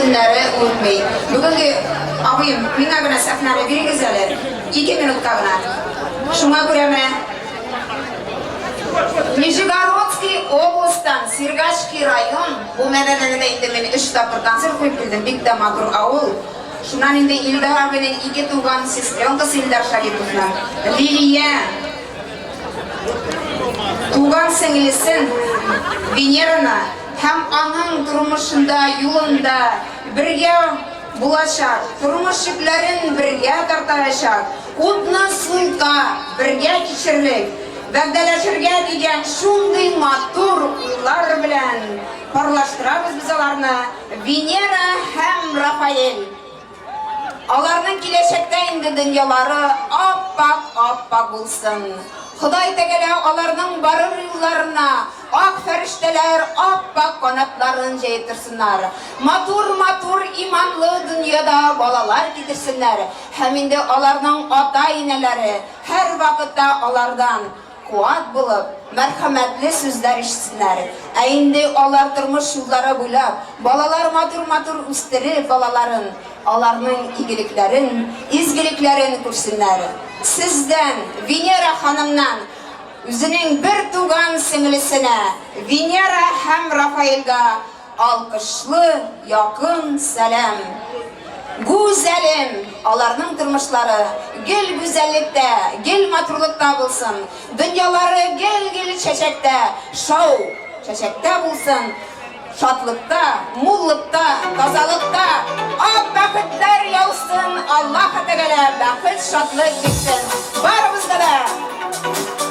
günleri unutmayın. Bugünkü abim, mine gına safnara biri güzeller. 2 minut kavna. Şuna göre mi? Nijegorодский областан, Сергашский район, bu medeninde indi meni 3 tapır konser koyup bildim, big de madur avul. Şundan indi İldar abinin 2 tuğan sestrenкасы İldar Şagitовна. Liliye. Tuğan singilisin Venera'na hem anın durmuşunda, yolunda birge bulaşak, turmuşlukların birge tartışacak, kutna sulka birge geçirlik. Vəgdələşirgə degen şunday matur uylar bilen parlaştırabız biz alarını Venera hem Rafael. Alarının kileşekte indi dünyaları appak olsun. Xuday tegele alarının barır yıllarına ak ferişteler appak kanatlarını jeytirsinler. Matur imanlı dünyada balalar gidirsinler. Heminde alarının ata ineleri her vakitte alardan kuat bulup, merhametli sözler işitsinler. Eğindi olar durmuş yollara bulap, balalar matur üstleri balaların, alarının izgiliklerin kursinler. Sizden, Venera hanımdan, üzünün bir tuğan singlisine, Venera hem Rafael'ga alkışlı, yakın selam. Güzelim, alarının durmuşları, gel güzellikte, gel maturlukta bulsun. Dünyaları gel çeçekte, şov çeçekte bulsun. Şatlıkta, mullukta, tazalıkta, ak bakıtlar yavsun. Allah Teala bakıt şatlık bitsin. Barımızda da.